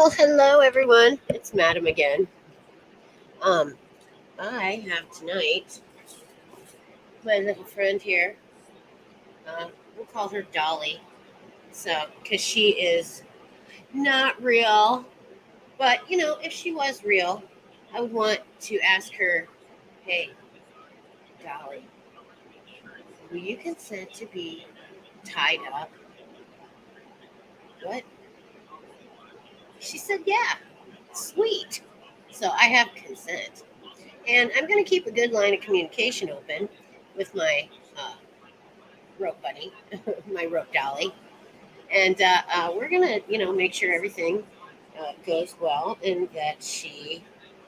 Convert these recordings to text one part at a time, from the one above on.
Well, hello everyone. It's Madam again. Um, I have tonight my little friend here. We'll call her Dolly. So, because she is not real, but if she was real, I would want to ask her, "Hey, Dolly, will you consent to be tied up?" What? She said, "Yeah, sweet." So I have consent, and I'm going to keep a good line of communication open with my uh, rope bunny, my rope dolly, and we're gonna, make sure everything goes well and that she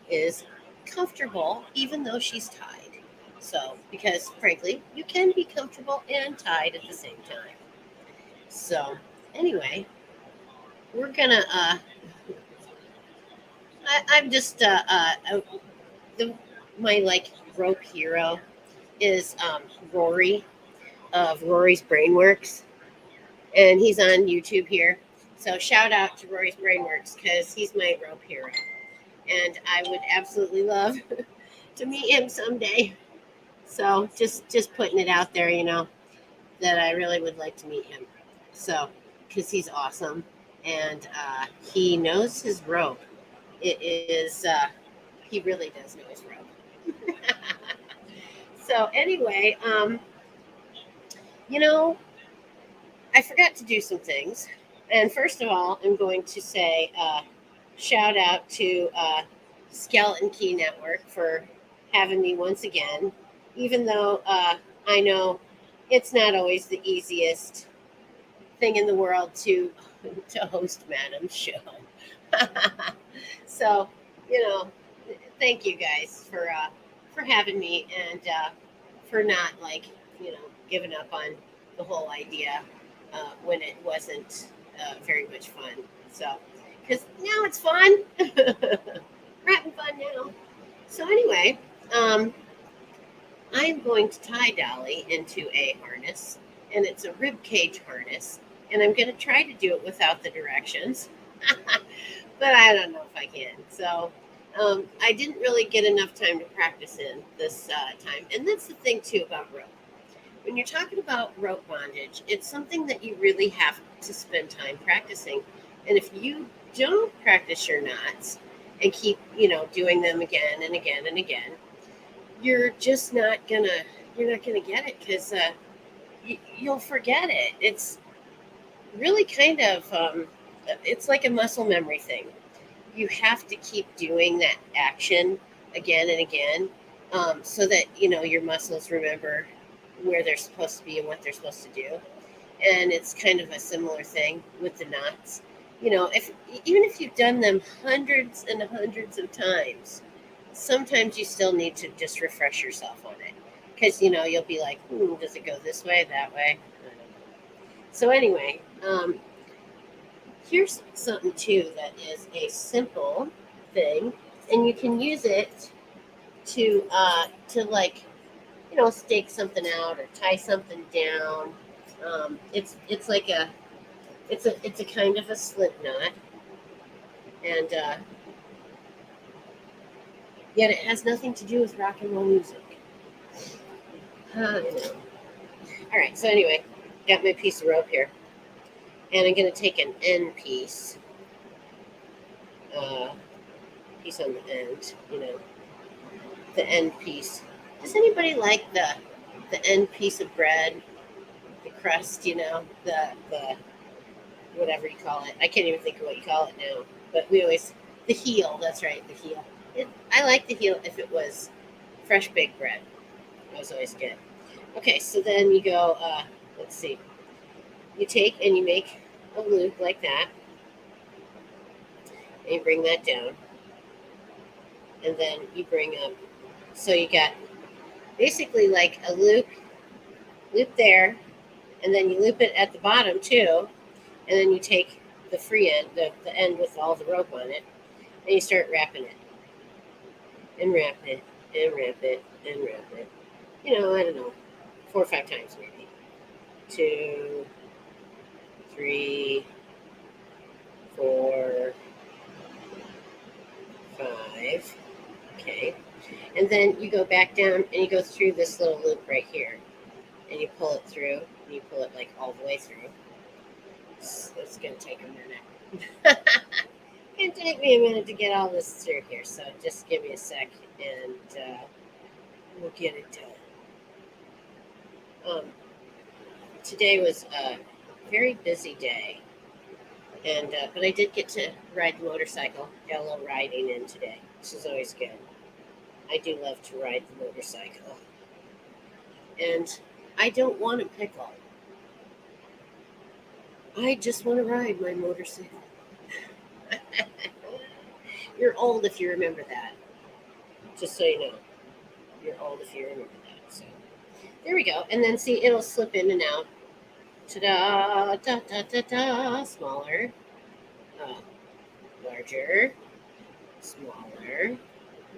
is comfortable, even though she's tied. So, because frankly, you can be comfortable and tied at the same time. So, anyway, we're gonna. I'm just the my like rope hero is Rory of Rory's Brainworks, and he's on YouTube here. So shout out to Rory's Brainworks because he's my rope hero, and I would absolutely love to meet him someday. So just putting it out there, that I really would like to meet him. So because he's awesome and he knows his rope. It is he really does know his rope. So anyway, you know, I forgot to do some things. And first of all, I'm going to say shout out to Skeleton Key Network for having me once again, even though I know it's not always the easiest thing in the world to host Madam's show. So, you know, thank you guys for having me and for not giving up on the whole idea when it wasn't very much fun. So, because now it's fun, we're having fun now. So anyway, um, I'm going to tie Dolly into a harness, and it's a rib cage harness, and I'm going to try to do it without the directions, but I don't know if I can. So I didn't really get enough time to practice in this time, and that's the thing too about rope. When you're talking about rope bondage, it's something that you really have to spend time practicing. And if you don't practice your knots and keep, doing them again and again and again, you're just not gonna get it because you'll forget it. It's really kind of it's like a muscle memory thing. You have to keep doing that action again and again, so that your muscles remember where they're supposed to be and what they're supposed to do. And it's kind of a similar thing with the knots. If even if you've done them hundreds and hundreds of times, sometimes you still need to just refresh yourself on it because you'll be like, does it go this way, that way? I don't know. So anyway, here's something too that is a simple thing, and you can use it to like stake something out or tie something down. It's like it's a kind of a slip knot, and yet it has nothing to do with rock and roll music. I know. All right. So anyway, got my piece of rope here, and I'm gonna take an end uh, piece on the end. The end piece. Does anybody like the end piece of bread, the crust? The whatever you call it. I can't even think of what you call it now. But we always the heel. That's right, the heel. I like the heel if it was fresh baked bread. That was always good. Okay, so then you go. Let's see. You take and you make a loop like that, and you bring that down, and then you bring up. So you got basically like a loop there, and then you loop it at the bottom too, and then you take the free end, the end with all the rope on it, and you start wrapping it, and wrap it, and wrap it, and wrap it. I don't know, 4 or 5 times maybe. 2, 3, 4, 5. Okay. And then you go back down and you go through this little loop right here. And you pull it through. And you pull it like all the way through. It's going to take a minute. It's going to take me a minute to get all this through here. So just give me a sec and we'll get it done. Today was a very busy day. And but I did get to ride the motorcycle. Got a little riding in today. This is always good. I do love to ride the motorcycle. And I don't want to pickle. I just want to ride my motorcycle. You're old if you remember that. Just so you know. You're old if you remember that. So there we go. And then see, it'll slip in and out. Ta-da, da, da, da, da. Smaller. Larger. Smaller.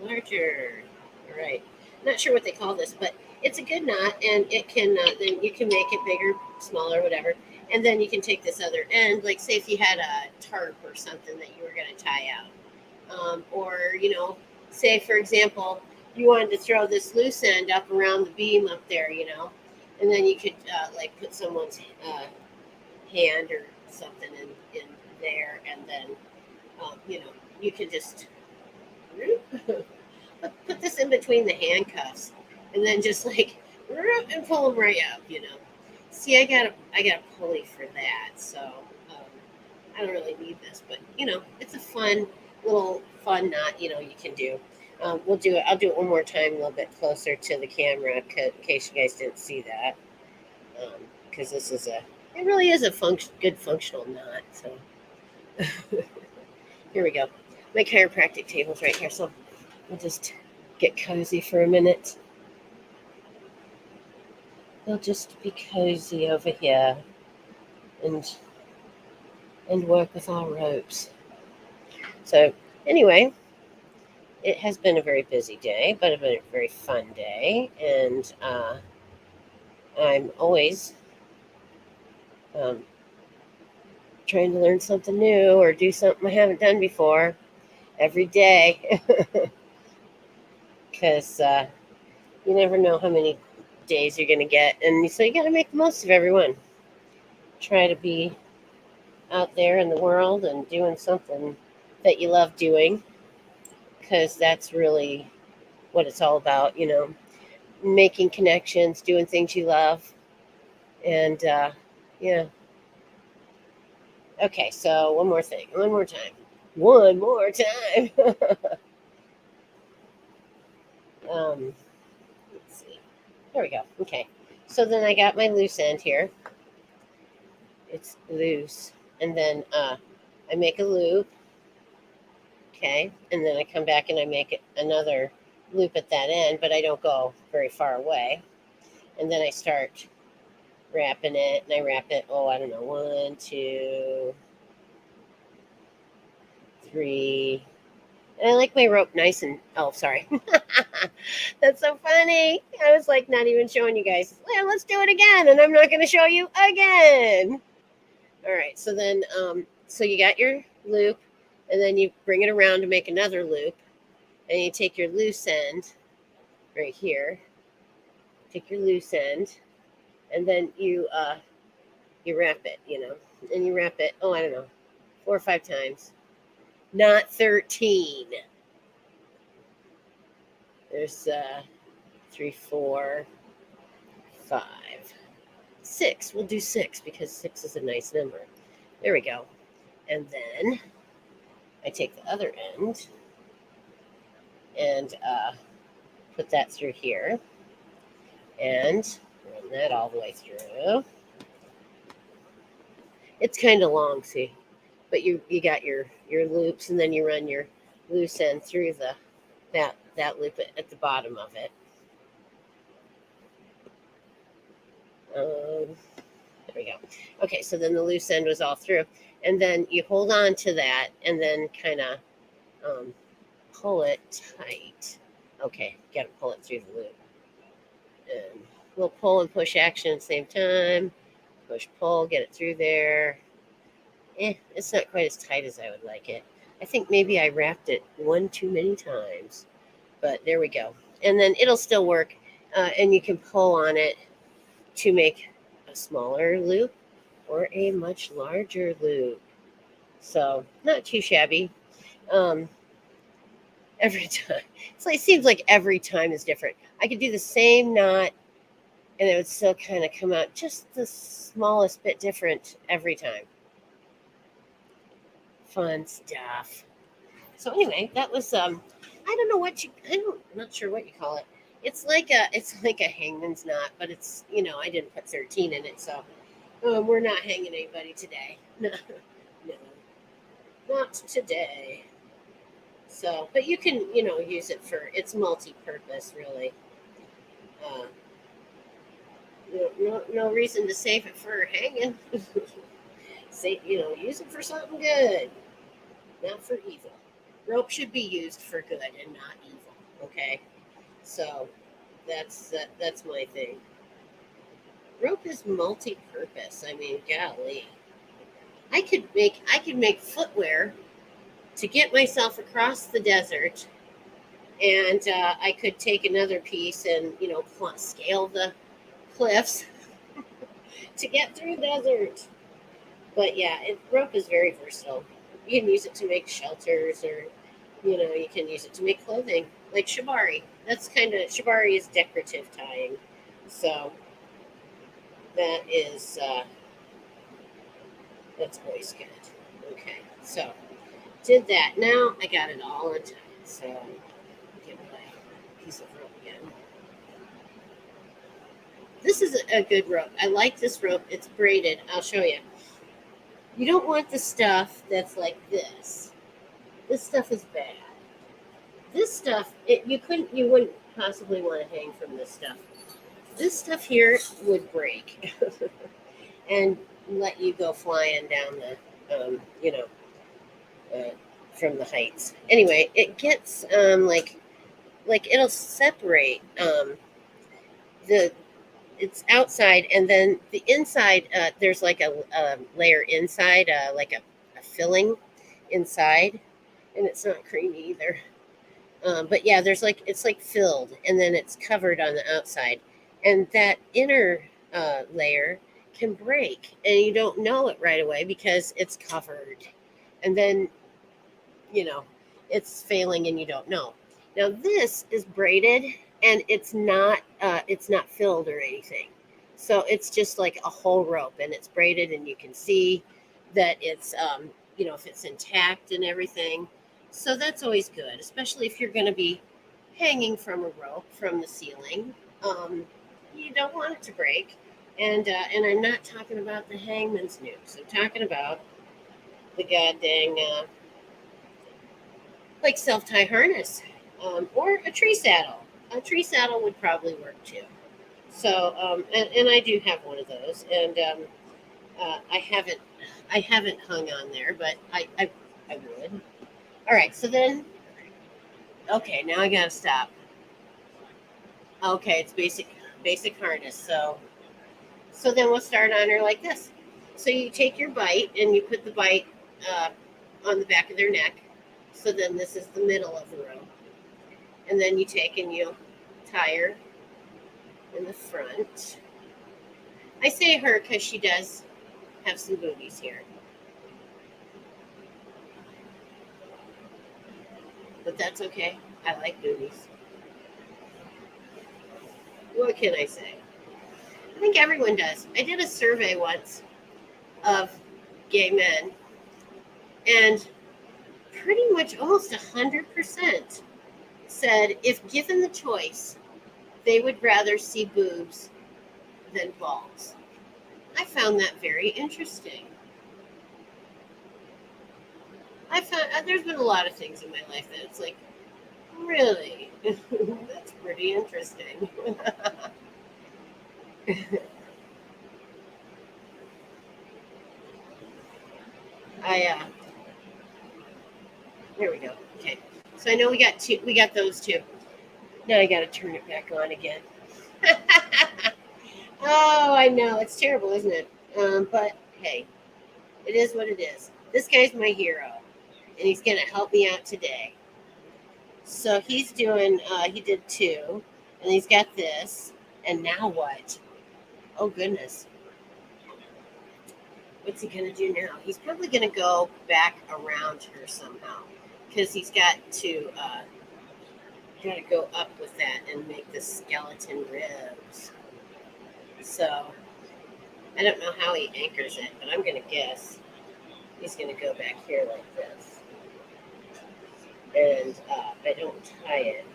Larger. All right. Not sure what they call this, but it's a good knot, and it can then you can make it bigger, smaller, whatever, and then you can take this other end, like say if you had a tarp or something that you were going to tie out, or say for example you wanted to throw this loose end up around the beam up there, and then you could like put someone's hand or something in there, and then you could just put this in between the handcuffs, and then just like and pull them right up. See, I got a pulley for that, so I don't really need this, but it's a fun knot. You can do. We'll do it. I'll do it one more time, a little bit closer to the camera, in case you guys didn't see that, because this is it really is a good functional knot. So here we go. My chiropractic table's right here, so we'll just get cozy for a minute. We'll just be cozy over here and work with our ropes. So anyway, it has been a very busy day, but it's been a very fun day, and I'm always trying to learn something new or do something I haven't done before every day, because you never know how many days you're going to get, and so you got to make the most of every one. Try to be out there in the world and doing something that you love doing, because that's really what it's all about, making connections, doing things you love, and yeah. Okay, so one more time. Let's see. There we go. Okay, so then I got my loose end here. It's loose, and then I make a loop. Okay, and then I come back and I make another loop at that end, but I don't go very far away. And then I start wrapping it, and I wrap it, I don't know, 1, 2, 3. And I like my rope nice and, sorry. That's so funny. I was like not even showing you guys. Well, let's do it again, and I'm not going to show you again. All right, so then, so you got your loop, and then you bring it around to make another loop, and you take your loose end right here. Take your loose end, and then you wrap it, and you wrap it. I don't know, 4 or 5 times, not 13. There's 3, 4, 5, 6. We'll do 6 because 6 is a nice number. There we go. And then I take the other end and put that through here and run that all the way through. It's kind of long, see, but you got your loops, and then you run your loose end through that loop at the bottom of it. There we go. Okay, so then the loose end was all through, and then you hold on to that and then kind of pull it tight. Okay, got to pull it through the loop. And we'll pull and push action at the same time. Push, pull, get it through there. It's not quite as tight as I would like it. I think maybe I wrapped it one too many times, but there we go. And then it'll still work, and you can pull on it to make a smaller loop or a much larger loop. So not too shabby. Um, every time, it's like, it seems like every time is different. I could do the same knot, and it would still kind of come out just the smallest bit different every time. Fun stuff. So anyway, that was I don't know what you I'm not sure what you call it. It's like a hangman's knot, but it's I didn't put 13 in it, so we're not hanging anybody today. No, no, not today. So, but you can use it for it's multi-purpose really. Uh, no reason to save it for hanging. Say use it for something good, not for evil. Rope should be used for good and not evil. Okay, so that's my thing. Rope is multi-purpose. I mean, golly, I could make footwear to get myself across the desert, and I could take another piece and scale the cliffs to get through the desert. But yeah, rope is very versatile. You can use it to make shelters, or you can use it to make clothing, like shibari. Shibari is decorative tying, so that is that's always good. Okay, so did that. Now I got it all untied. So get my piece of rope again. This is a good rope. I like this rope. It's braided. I'll show you. You don't want the stuff that's like this. This stuff is bad. This stuff, you wouldn't possibly want to hang from this stuff. This stuff here would break and let you go flying down uh, from the heights. Anyway, it gets like it'll separate the it's outside, and then the inside there's like a layer inside, like a filling inside, and it's not creamy either. But yeah, it's like filled, and then it's covered on the outside, and that inner layer can break, and you don't know it right away because it's covered, and then you know it's failing, and you don't know. Now this is braided, and it's not filled or anything, so it's just like a whole rope, and it's braided, and you can see that it's if it's intact and everything. So that's always good, especially if you're going to be hanging from a rope from the ceiling. Um, you don't want it to break. And I'm not talking about the hangman's noose. I'm talking about the goddamn like self tie harness, or a tree saddle. A tree saddle would probably work too. So and I do have one of those, and I haven't hung on there, but I would. All right, so then, okay, now I gotta stop. Okay, it's basic harness. So then we'll start on her like this. So you take your bite and you put the bite uh, on the back of their neck. So then this is the middle of the row, and then you take and you tie her in the front. I say her because she does have some booties here, but that's okay. I like booties. What can I say? I think everyone does. I did a survey once of gay men, and pretty much almost 100% said if given the choice, they would rather see boobs than balls. I found that very interesting. I found there's been a lot of things in my life that it's like, really, that's pretty interesting. I There we go. Okay, so I know we got two. We got those two. Now I got to turn it back on again. Oh, I know it's terrible, isn't it? But hey, it is what it is. This guy's my hero. and he's going to help me out today. So he's doing, he did 2, and he's got this. And now what? Oh, goodness. What's he going to do now? He's probably going to go back around her somehow, because he's got to go up with that and make the skeleton ribs. So I don't know how he anchors it, but I'm going to guess he's going to go back here like this. And I don't tie it.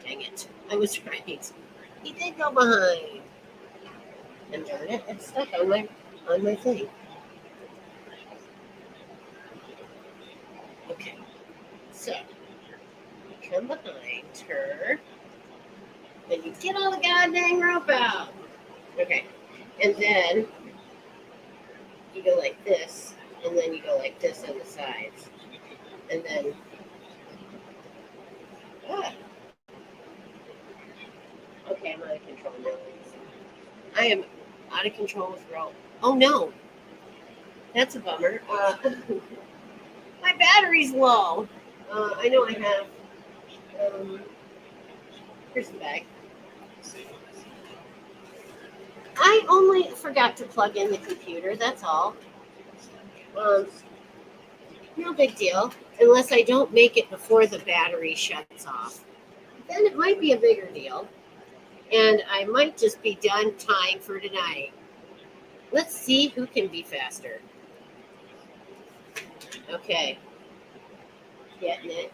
Dang it. I was right. He did go behind. And darn it, it's stuck on my thing. Okay. So you come behind her. And you get all the goddamn rope out. Okay. And then you go like this. And then you go like this on the sides. And then okay, I'm out of control now. I am out of control with rope. Oh no. That's a bummer. My battery's low. I know I have. Here's the bag. I only forgot to plug in the computer. That's all. No big deal. Unless I don't make it before the battery shuts off. Then it might be a bigger deal. And I might just be done tying for tonight. Let's see who can be faster. Okay. Getting it.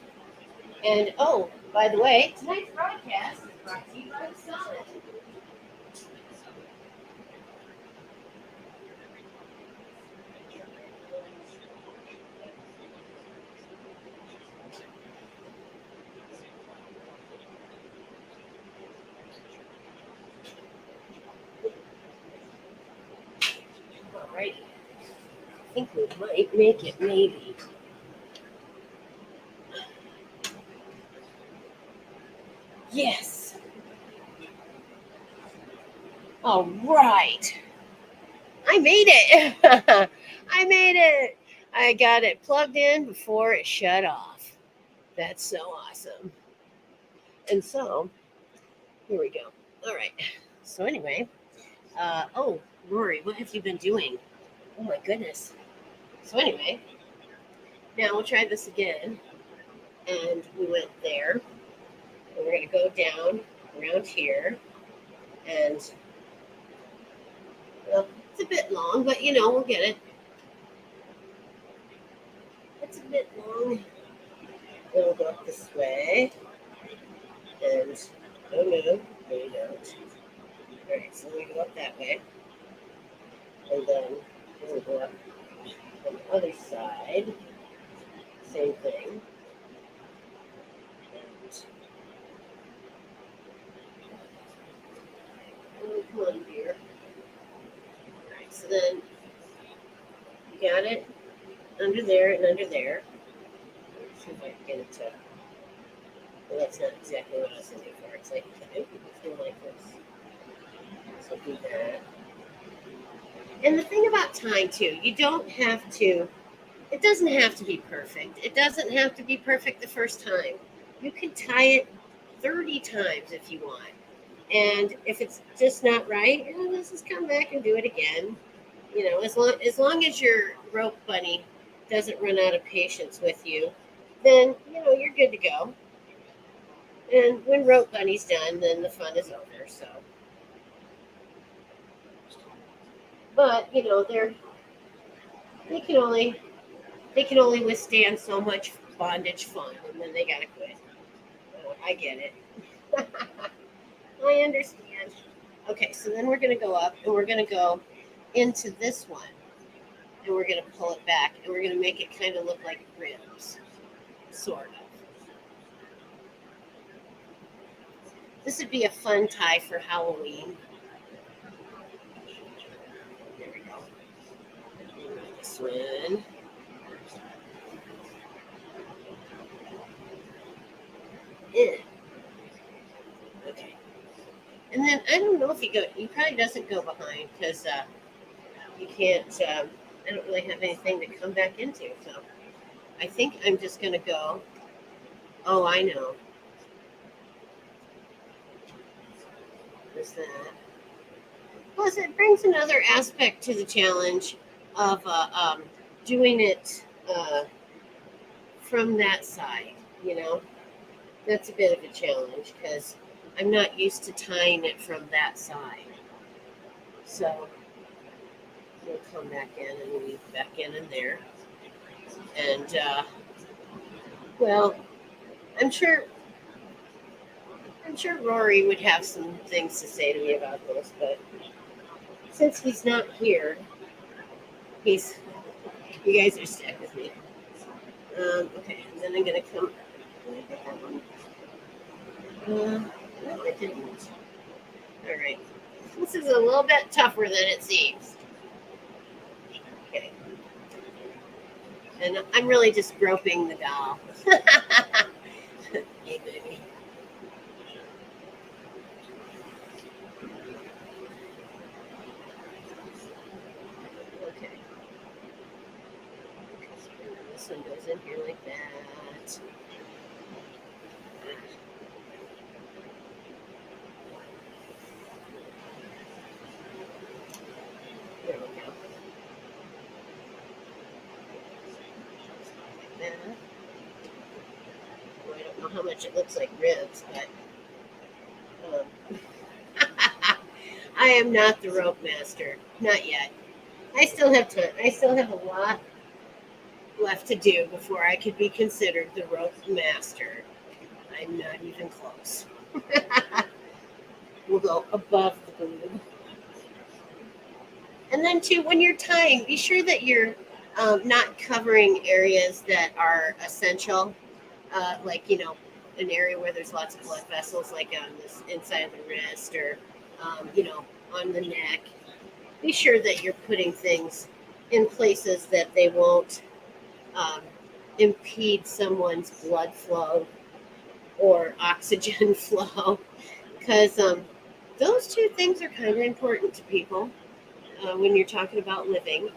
And oh, by the way, tonight's broadcast is brought to you by Sonic. Alrighty. I think we might make it, maybe. Yes. All right. I made it. I made it. I got it plugged in before it shut off. That's so awesome. And so, here we go. All right. So anyway, oh, Rory, what have you been doing? Oh my goodness. So anyway, now we'll try this again. And we went there. And we're going to go down around here. And, well, it's a bit long, but you know, we'll get it. It's a bit long. Then we'll go up this way. And, oh no, we don't. Alright, so we go up that way. And then we'll go up on the other side. Same thing. Oh, come on, dear. Alright, so then you got it under there and under there. Let's see if I can get it to. Well, that's not exactly what I was looking for. It's like, okay, feel like this. So do that. And the thing about tying too, you don't have to, it doesn't have to be perfect. It doesn't have to be perfect the first time. You can tie it 30 times if you want. And if it's just not right, let's just come back and do it again. You know, as long as your rope bunny doesn't run out of patience with you, then, you know, you're good to go. And when rope bunny's done, then the fun is over. So, but you know, they can only withstand so much bondage fun, and then they gotta quit. I get it. I understand. Okay, so then we're gonna go up, and we're gonna go into this one, and we're gonna pull it back, and we're gonna make it kind of look like ribs, sort of. This would be a fun tie for Halloween. There we go. This one. In. Okay. And then I don't know if he probably doesn't go behind because you can't. I don't really have anything to come back into, so I think I'm just gonna go. Oh, I know. There's that. Plus, it brings another aspect to the challenge of doing it from that side. You know, that's a bit of a challenge because I'm not used to tying it from that side. So we'll come back in and weave back in and there. And well, I'm sure I'm sure Rory would have some things to say to me about this, but since he's not here, he's you guys are stuck with me. Okay, and then I'm gonna come. Did I get that one? No, I didn't. All right, this is a little bit tougher than it seems. Okay, and I'm really just groping the doll. Hey, baby. Okay. This one goes in here like that. There we go. Like that. Well, I don't know how much it looks like ribs, but I am not the rope master. Not yet. I still have time. I still have a lot left to do before I could be considered the rope master. I'm not even close. We'll go above the boob. And then, too, when you're tying, be sure that you're not covering areas that are essential, like, an area where there's lots of blood vessels, like on this inside of the wrist or, on the neck. Be sure that you're putting things in places that they won't um, impede someone's blood flow or oxygen flow, because those two things are kind of important to people when you're talking about living.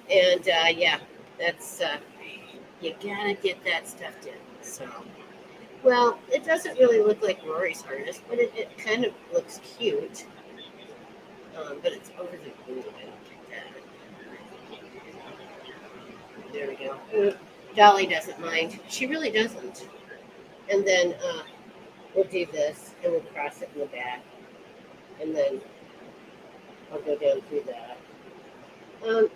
And yeah, that's you gotta get that stuff done. So, well, it doesn't really look like Rory's harness, but it kind of looks cute. But it's over the boob. I don't like that. There we go. Dolly doesn't mind. She really doesn't. And then we'll do this, and we'll cross it in the back, and then I'll go down through that. The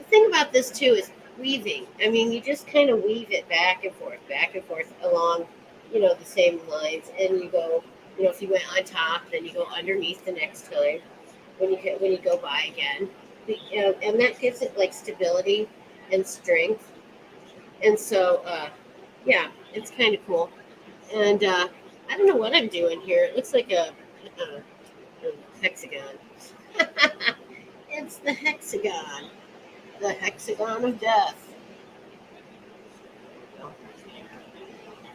thing about this too is weaving. I mean, you just kind of weave it back and forth along, the same lines, and you go, if you went on top, then you go underneath the next time when you go by again, and that gives it like stability and strength, and so yeah, it's kind of cool. And I don't know what I'm doing here. It looks like a hexagon. It's the hexagon. The hexagon of death.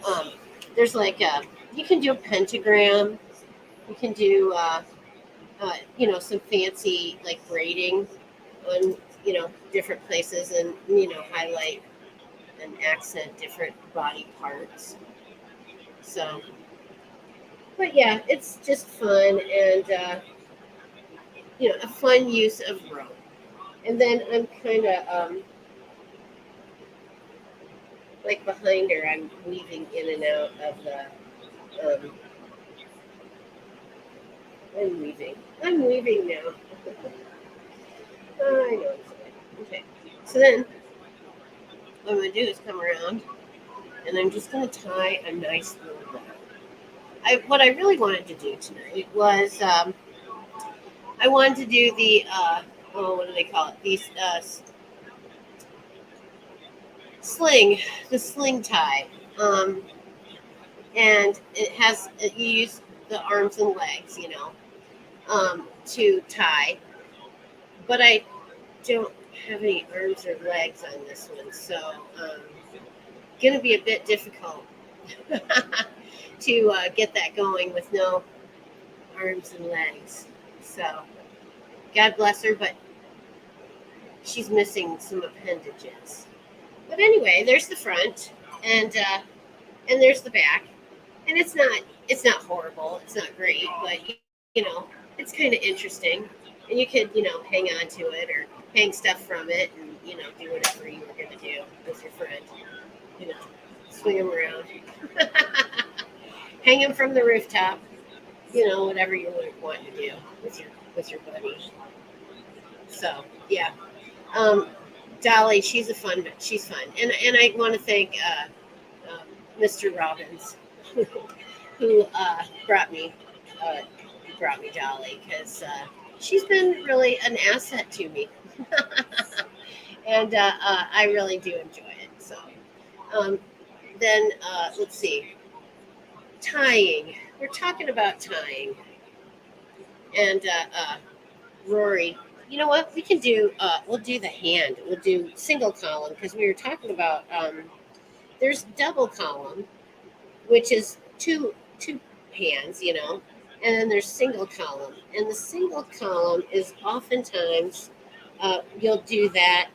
Um, there's like you can do a pentagram. You can do some fancy like braiding on different places, and highlight and accent different body parts. So, but yeah, it's just fun, and a fun use of rope. And then I'm kind of like behind her, I'm weaving in and out of the. I'm weaving. I'm weaving now. Oh, I know. Okay. So then, what I'm gonna do is come around, and I'm just gonna tie a nice little bow. What I really wanted to do tonight was I wanted to do the what do they call it? These the sling tie, and you use the arms and legs, to tie. But I don't have any arms or legs on this one, so gonna be a bit difficult to get that going with no arms and legs. So God bless her, but she's missing some appendages. But anyway, there's the front, and there's the back, and it's not horrible. It's not great, but it's kind of interesting, and you could hang on to it or hang stuff from it, and do whatever you were gonna do with your friend. You know, swing him around, hang him from the rooftop. Whatever you would want to do with your buddy. So yeah, um, Dolly, she's fun, and I want to thank Mr. Robbins who uh, brought me Dolly because she's been really an asset to me, and I really do enjoy it. So um, then let's see, tying. We're talking about tying, and Rory. You know what? We can do. We'll do the hand. We'll do single column because we were talking about. There's double column, which is two hands, and then there's single column, and the single column is oftentimes you'll do that,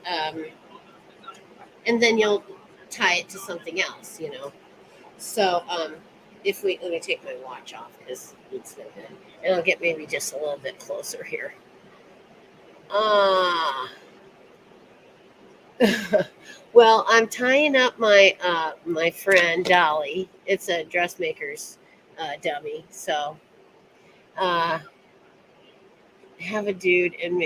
and then you'll tie it to something else. So if we let me take my watch off because it's no good, and I'll get maybe just a little bit closer here. Ah. Well, I'm tying up my friend Dolly. It's a dressmaker's dummy. So have a dude and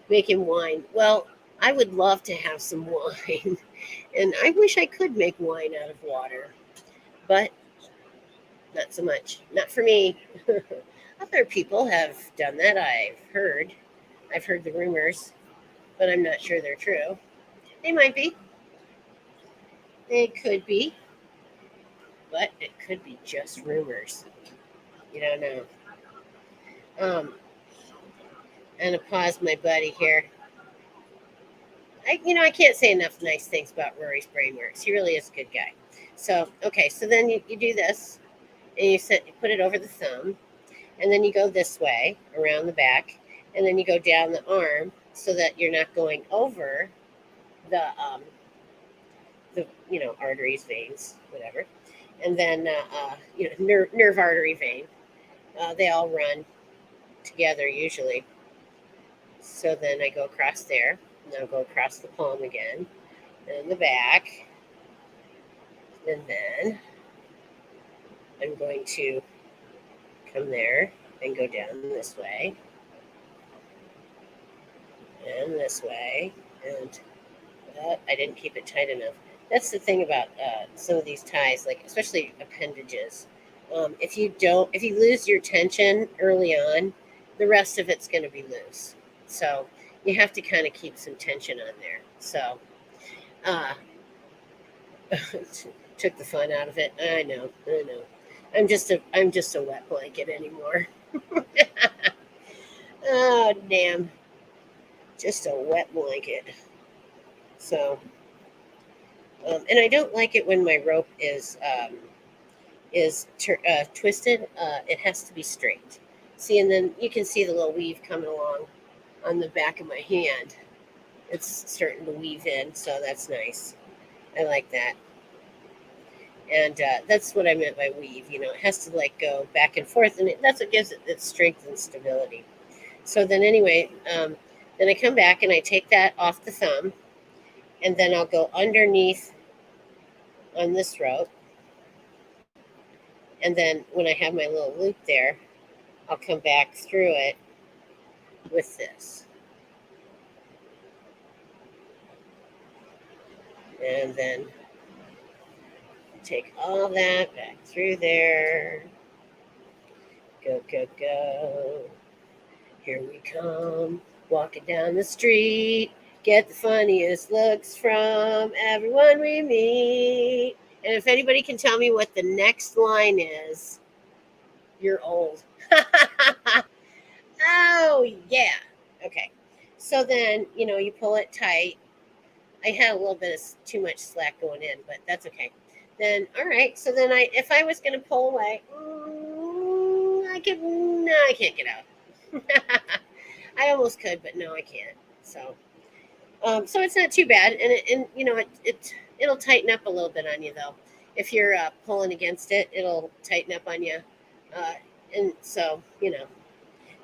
make him wine. Well, I would love to have some wine, and I wish I could make wine out of water, but not so much. Not for me. Other people have done that. I've heard the rumors, but I'm not sure they're true. They might be. They could be, but it could be just rumors. You don't know. And to pause my buddy here. I can't say enough nice things about Rory's brainworks. He really is a good guy. So okay, so then you do this, and you put it over the thumb, and then you go this way around the back, and then you go down the arm so that you're not going over the arteries, veins, whatever, and then nerve artery vein. They all run together usually. So then I go across there, and I'll go across the palm again, and the back, and then I'm going to come there and go down this way, and this way, and I didn't keep it tight enough. That's the thing about some of these ties, like especially appendages. If you lose your tension early on, the rest of it's going to be loose. So you have to kind of keep some tension on there. So took the fun out of it. I know. I'm just a wet blanket anymore. Oh damn, just a wet blanket. So, and I don't like it when my rope is twisted. It has to be straight. See, and then you can see the little weave coming along on the back of my hand. It's starting to weave in, so that's nice. I like that. And that's what I meant by weave. It has to go back and forth, and that's what gives it its strength and stability. So then anyway, then I come back and I take that off the thumb, and then I'll go underneath on this rope. And then when I have my little loop there, I'll come back through it with this. And then take all that back through there. Go, go, go. Here we come, walking down the street. Get the funniest looks from everyone we meet. And if anybody can tell me what the next line is, you're old. Oh, yeah. Okay. So then, you pull it tight. I had a little bit of too much slack going in, but that's okay. Then, all right. So then if I was going to pull away, I can't get out. I almost could, but no, I can't. So, so it's not too bad, and it'll tighten up a little bit on you though. If you're pulling against it, it'll tighten up on you, uh, and so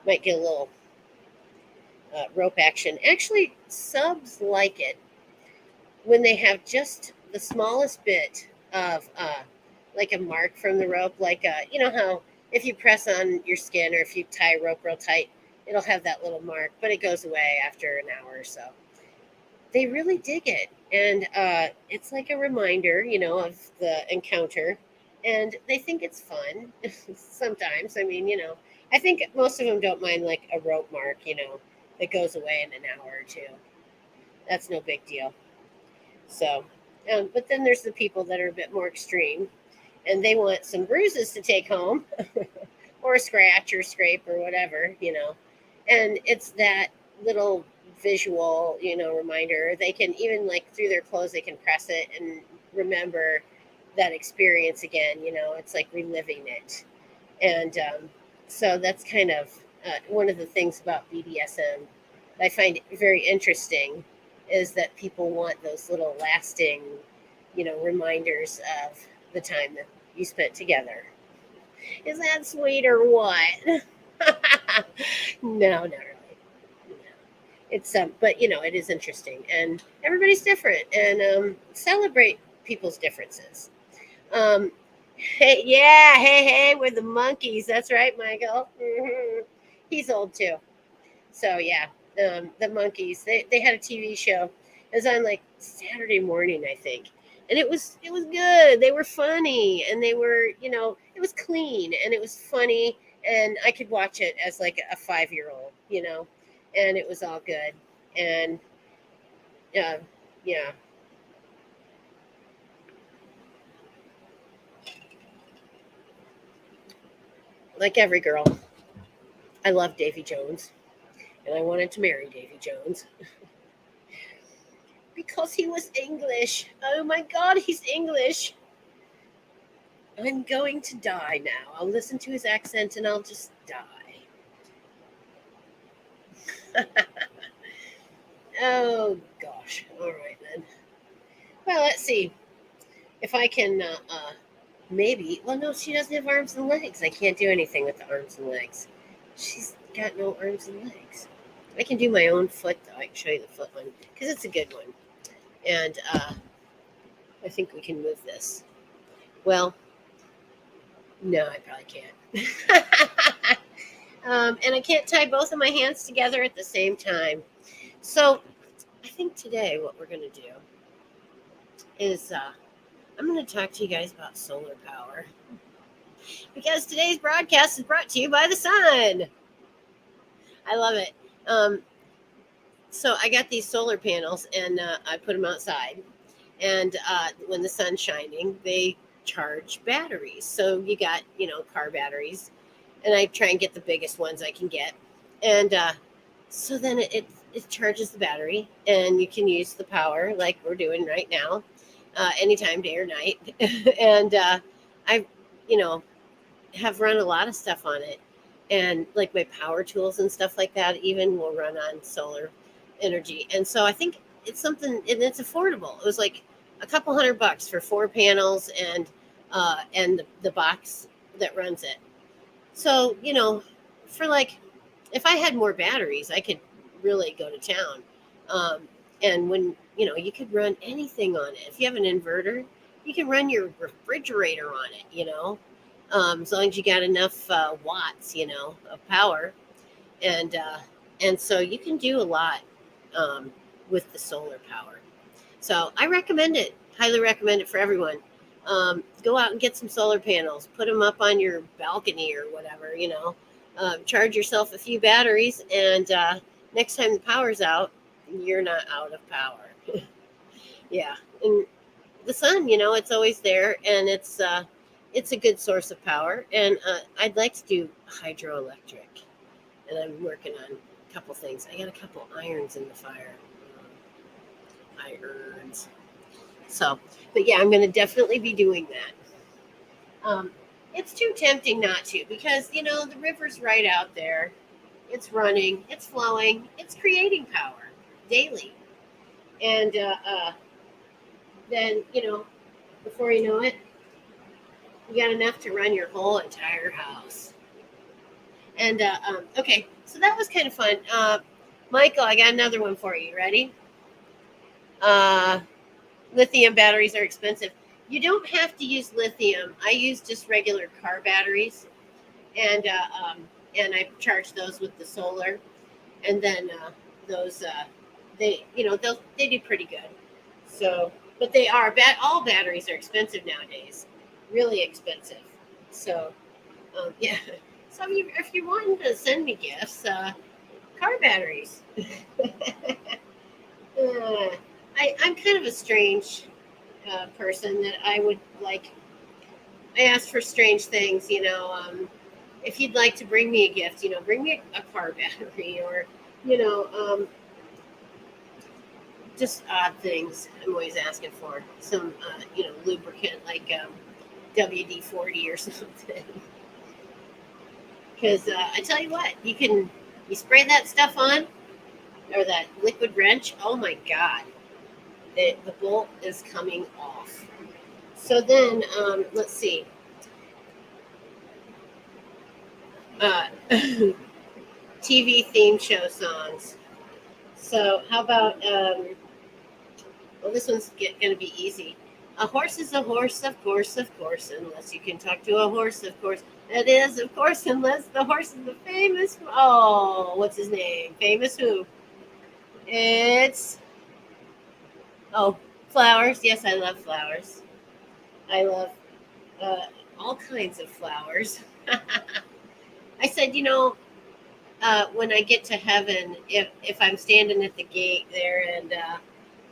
might get a little rope action. Actually, subs like it when they have just the smallest bit of like a mark from the rope, like how if you press on your skin or if you tie a rope real tight, it'll have that little mark, but it goes away after an hour or so. They really dig it, and it's like a reminder, of the encounter, and they think it's fun. Sometimes, I mean, I think most of them don't mind like a rope mark, that goes away in an hour or two. That's no big deal. So, but then there's the people that are a bit more extreme, and they want some bruises to take home, or a scratch or scrape or whatever, and it's that little visual, reminder. They can even like through their clothes, they can press it and remember that experience again. It's like reliving it, and so that's kind of one of the things about BDSM that I find very interesting is that people want those little lasting, reminders of the time that you spent together. Is that sweet or what? No, not really. No. It's but it is interesting, and everybody's different, and celebrate people's differences. Um, hey, yeah, hey, we're the monkeys. That's right, Michael. He's old too. So yeah, the monkeys. They had a TV show. It was on like Saturday morning, I think, and it was good. They were funny, and they were it was clean and it was funny, and I could watch it as like a 5-year-old, and it was all good, and yeah, like every girl, I love Davy Jones, and I wanted to marry Davy Jones because he was English. Oh my God, he's English. I'm going to die now. I'll listen to his accent and I'll just die. Oh gosh. All right then. Well, let's see if I can. Maybe. Well, no, she doesn't have arms and legs. I can't do anything with the arms and legs. She's got no arms and legs. I can do my own foot though. I can show you the foot one because it's a good one. And I think we can move this. Well, no, I probably can't. And I can't tie both of my hands together at the same time. So I think today what we're going to do is I'm going to talk to you guys about solar power. Because today's broadcast is brought to you by the sun. I love it. So I got these solar panels and I put them outside. And when the sun's shining, they charge batteries. So you got, car batteries. And I try and get the biggest ones I can get. And so then it charges the battery, and you can use the power like we're doing right now, anytime, day or night. And I, you know, have run a lot of stuff on it, and like my power tools and stuff like that even will run on solar energy. And so I think it's something, and it's affordable. It was like a couple $100 for 4 panels and the box that runs it. So for like, if I had more batteries, I could really go to town. Um, and when you could run anything on it. If you have an inverter, you can run your refrigerator on it. As long as you got enough watts, of power, and so you can do a lot with the solar power. So I recommend it. Highly recommend it for everyone. Go out and get some solar panels. Put them up on your balcony or whatever. Charge yourself a few batteries, and next time the power's out, you're not out of power. Yeah, and the sun, it's always there, and it's a good source of power. And I'd like to do hydroelectric, and I'm working on a couple things. I got a couple irons in the fire. Irons. So, but yeah, I'm going to definitely be doing that. It's too tempting not to, because the river's right out there. It's running, it's flowing, it's creating power. daily. And then, before you know it, you got enough to run your whole entire house. And okay, so that was kind of fun. Michael, I got another one for you. Ready? Uh, Lithium batteries are expensive. You don't have to use lithium. I use just regular car batteries, and I charge those with the solar, and then those they do pretty good. So, but they are bad. All batteries are expensive nowadays, really expensive. So, yeah. So if you want to send me gifts, car batteries. I'm kind of a strange person that I would like. I ask for strange things, if you'd like to bring me a gift, bring me a car battery or, you know, um, just odd things. I'm always asking for some, lubricant like WD 40 or something. Because I tell you what, you spray that stuff on or that liquid wrench. Oh my God, the bolt is coming off. So then, let's see. TV theme show songs. So how about well, this one's going to be easy. A horse is a horse, of course, unless you can talk to a horse, of course. That is, of course, unless the horse is the famous. Oh, what's his name? Famous who? It's flowers. Yes, I love flowers. I love uh, all kinds of flowers. I said, when I get to heaven, if I'm standing at the gate there and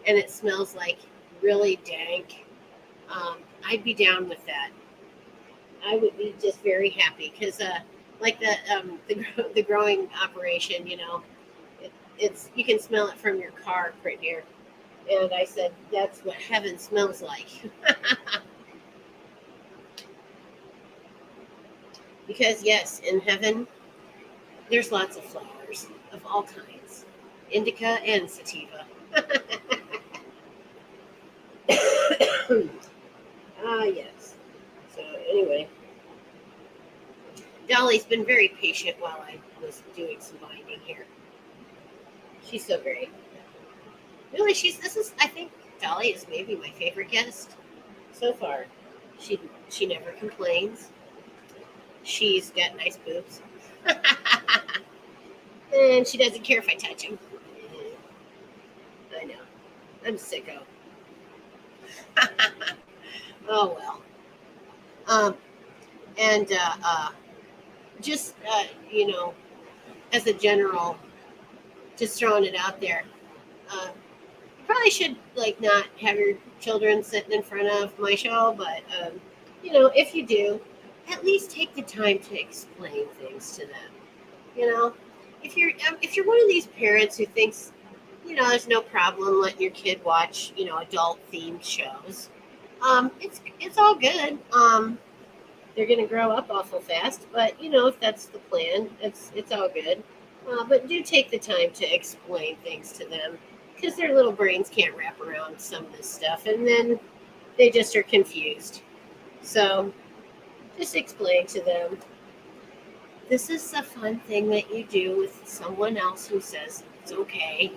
it smells like really dank, I'd be down with that. I would be just very happy because, like the growing operation, it's you can smell it from your car right here. And I said that's what heaven smells like. Because yes, in heaven there's lots of flowers of all kinds, indica and sativa. Ah, yes. So anyway, Dolly's been very patient while I was doing some binding here. She's so great. Really, I think Dolly is maybe my favorite guest so far. She she never complains. She's got nice boobs, and she doesn't care if I touch them. I know. I'm sicko. Oh well. Um, and just as a general, just throwing it out there. Uh, you probably should like not have your children sitting in front of my show, but if you do, at least take the time to explain things to them. You know, if you're one of these parents who thinks there's no problem letting your kid watch adult themed shows, it's all good. They're gonna grow up awful fast, but if that's the plan, it's all good. But do take the time to explain things to them because their little brains can't wrap around some of this stuff, and then they just are confused. So just explain to them this is a fun thing that you do with someone else who says it's okay.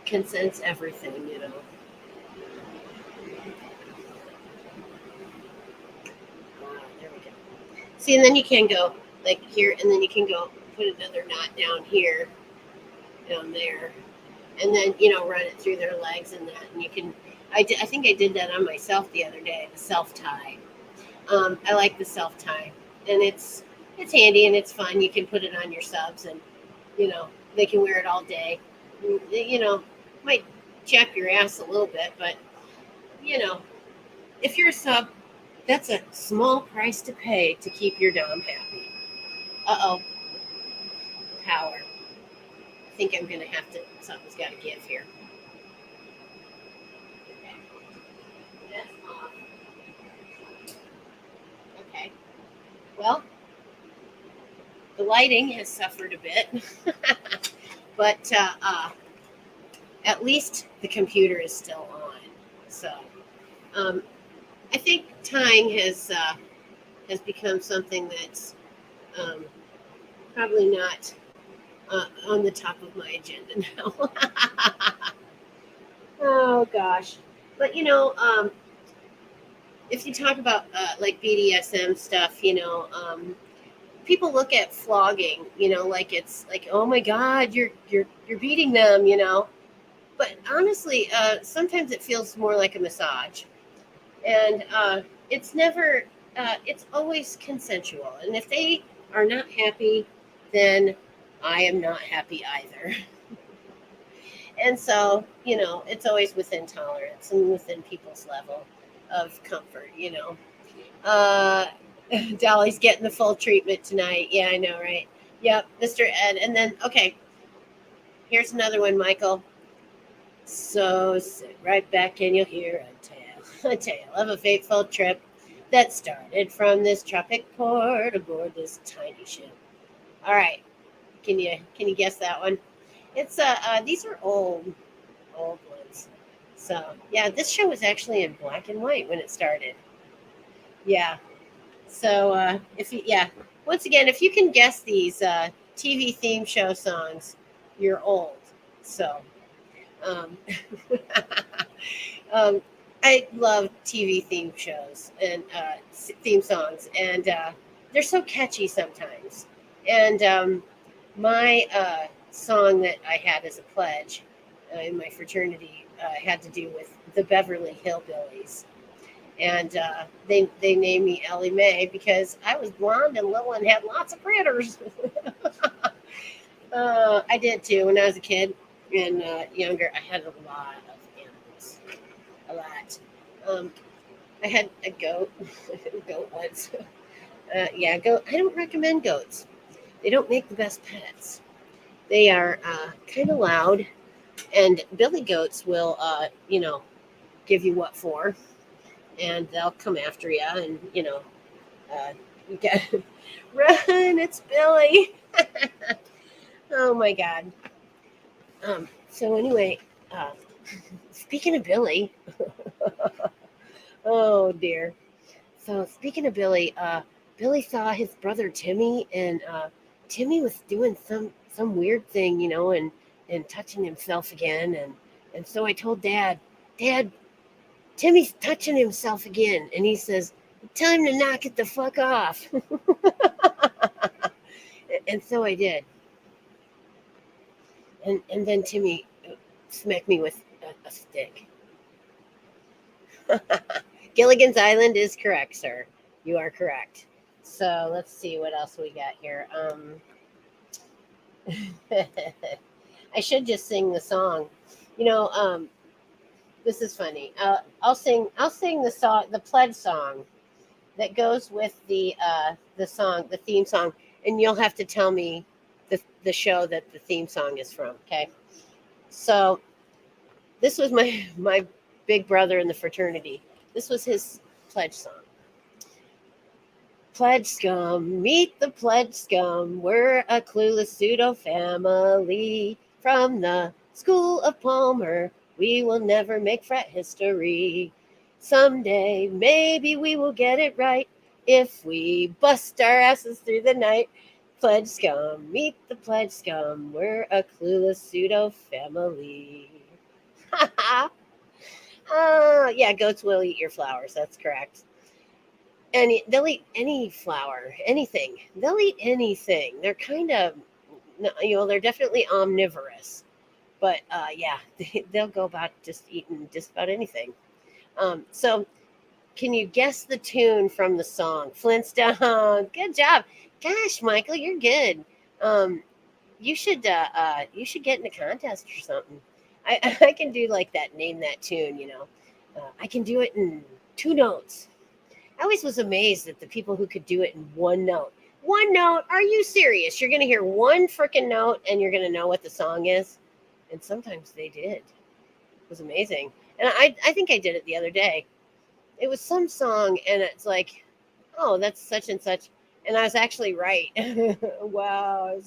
Consent's everything. There we go. See, and then you can go like here, and then you can go put another knot down here, down there, and then run it through their legs and that, and you can. I think I did that on myself the other day. The self tie. I like the self tie, and it's handy and it's fun. You can put it on your subs, and they can wear it all day. Might chap your ass a little bit, but you know, if you're a sub, that's a small price to pay to keep your dom happy. Uh-oh, power. I think I'm gonna have to. Something's got to give here. Okay, that's off. Okay. Well, the lighting has suffered a bit, but at least the computer is still on. So um, I think tying has become something that's um, probably not on the top of my agenda now. Oh gosh, but if you talk about like BDSM stuff, people look at flogging, like it's like, oh my God, you're beating them, But honestly, sometimes it feels more like a massage, and it's never, it's always consensual. And if they are not happy, then I am not happy either. And so, it's always within tolerance and within people's level of comfort. Uh, Dolly's getting the full treatment tonight. Yeah, I know, right? Yep, Mr. Ed. And then, okay, here's another one, Michael. So sit right back and you'll hear a tale of a fateful trip that started from this tropic port aboard this tiny ship. All right, can you guess that one? It's these are old ones. So yeah, this show was actually in black and white when it started. Yeah. So if you yeah, once again, if you can guess these TV theme show songs, you're old. So um, um, I love TV theme shows and theme songs, and they're so catchy sometimes. And my song that I had as a pledge in my fraternity had to do with the Beverly Hillbillies. And they named me Ellie Mae because I was blonde and little and had lots of critters. I did too when I was a kid and younger. I had a lot of animals, a lot. I had a goat, goat once. Yeah, goat. I don't recommend goats. They don't make the best pets. They are kind of loud, and billy goats will, give you what for, and they'll come after you, and you get run. It's Billy. Oh my God. So anyway, uh, speaking of Billy, oh dear. So speaking of Billy, Billy saw his brother Timmy, and Timmy was doing some weird thing, and touching himself again, and so I told Dad, Timmy's touching himself again, and he says, "Tell him to knock it the fuck off." And so I did, and then Timmy smacked me with a stick. Gilligan's Island is correct, sir. You are correct. So let's see what else we got here. I should just sing the song. This is funny. I'll sing the song, the pledge song that goes with the song, the theme song, and you'll have to tell me the show that the theme song is from. Okay. So this was my big brother in the fraternity. This was his pledge song. Pledge scum, meet the pledge scum. We're a clueless pseudo family from the school of Palmer. We will never make frat history. Someday, maybe we will get it right if we bust our asses through the night. Pledge scum, meet the pledge scum. We're a clueless pseudo family. Yeah, goats will eat your flowers. That's correct. They'll eat any flower, anything. They'll eat anything. They're kind of, they're definitely omnivorous. But yeah, they'll go about just eating just about anything. So, can you guess the tune from the song Flintstone? Good job, gosh, Michael, you're good. Um, you should get in a contest or something. I can do like that. Name that tune. I can do it in 2 notes. I always was amazed at the people who could do it in 1 note. 1 note? Are you serious? You're going to hear one freaking note and you're going to know what the song is? And sometimes they did. It was amazing. And I think I did it the other day. It was some song and it's like, oh, that's such and such. And I was actually right. Wow,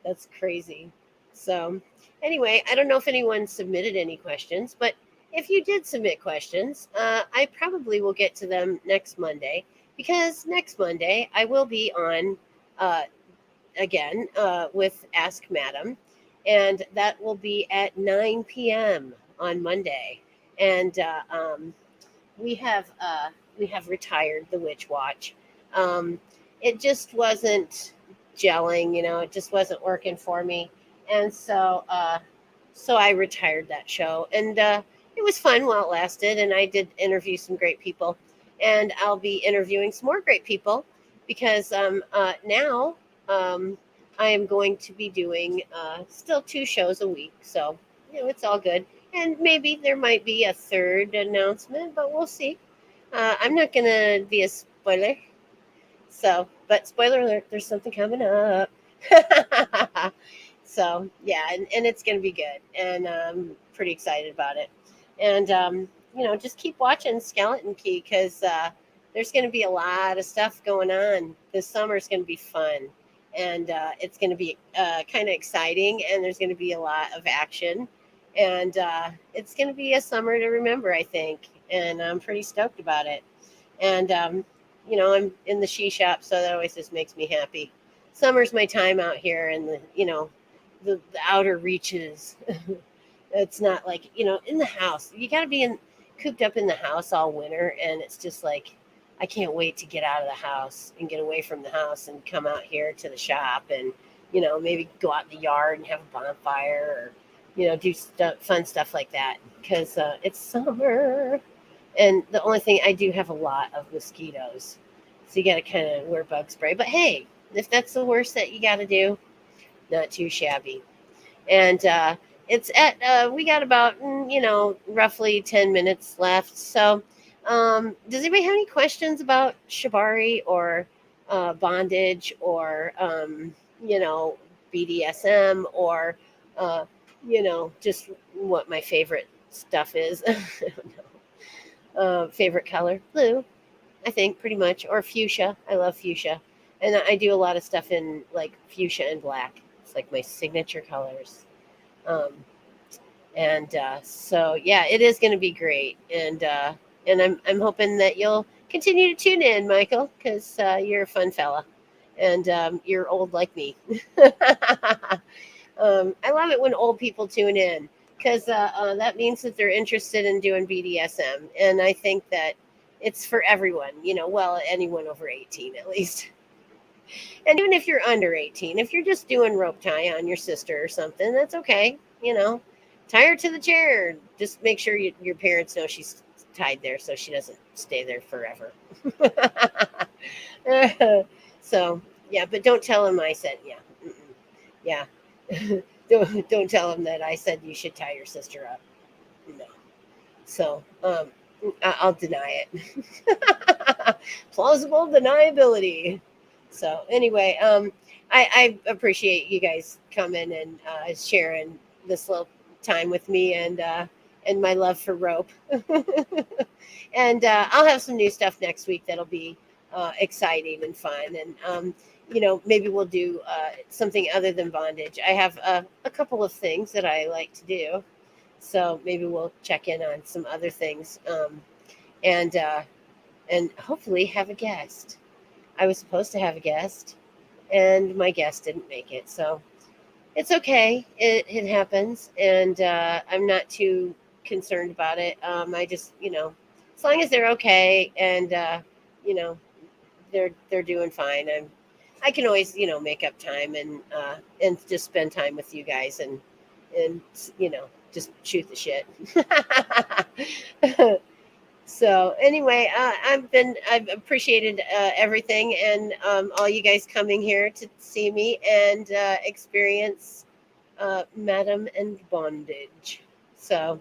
that's crazy. So, anyway, I don't know if anyone submitted any questions, but if you did submit questions, I probably will get to them next Monday because next Monday I will be on uh, again with Ask Madam, and that will be at 9 p.m. on Monday. And we have uh, we have retired the Witch Watch. It just wasn't gelling, it just wasn't working for me, and so I retired that show, and it was fun while it lasted, and I did interview some great people, and I'll be interviewing some more great people because now um, I am going to be doing still 2 shows a week, so it's all good. And maybe there might be a third announcement, but we'll see. I'm not going to be a spoiler. So, but spoiler alert, there's something coming up. So, yeah, and it's going to be good. And I'm pretty excited about it. And, just keep watching Skeleton Key because there's going to be a lot of stuff going on. This summer is going to be fun. And it's going to be kind of exciting. And there's going to be a lot of action. And it's going to be a summer to remember, I think. And I'm pretty stoked about it. And, I'm in the she shop, so that always just makes me happy. Summer's my time out here in the outer reaches. It's not like, in the house. You got to be cooped up in the house all winter. And it's just like, I can't wait to get out of the house and get away from the house and come out here to the shop and, maybe go out in the yard and have a bonfire or, do fun stuff like that because it's summer. And the only thing I do have a lot of mosquitoes. So you got to kind of wear bug spray. But hey, if that's the worst that you got to do, not too shabby. And it's we got about, roughly 10 minutes left. So does anybody have any questions about shibari or bondage or, BDSM or, just what my favorite stuff is? I don't know. Favorite color? Blue, I think, pretty much, or fuchsia. I love fuchsia, and I do a lot of stuff in like fuchsia and black. It's like my signature colors. Um, and so yeah, it is going to be great, and I'm hoping that you'll continue to tune in, Michael, because you're a fun fella, and you're old like me. I love it when old people tune in because that means that they're interested in doing BDSM. And I think that it's for everyone, well, anyone over 18 at least. And even if you're under 18, if you're just doing rope tie on your sister or something, that's okay. Tie her to the chair. Just make sure your parents know she's tied there so she doesn't stay there forever. So, yeah, but don't tell him I said, yeah. Yeah. don't tell him that I said you should tie your sister up. No. So I'll deny it. Plausible deniability. So anyway, I appreciate you guys coming and sharing this little time with me and my love for rope. And I'll have some new stuff next week that'll be exciting and fun. And maybe we'll do something other than bondage. I have a couple of things that I like to do. So maybe we'll check in on some other things and hopefully have a guest. I was supposed to have a guest, and my guest didn't make it. So it's okay. It happens, and I'm not too concerned about it. I just, as long as they're okay and, they're doing fine. I can always, make up time and just spend time with you guys and just shoot the shit. So anyway, I've appreciated everything and all you guys coming here to see me and experience Madam and Bondage. So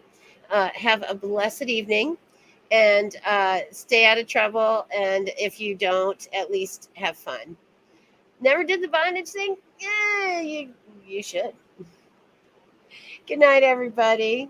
have a blessed evening and stay out of trouble. And if you don't, at least have fun. Never did the bondage thing? Yeah, you should. Good night, everybody.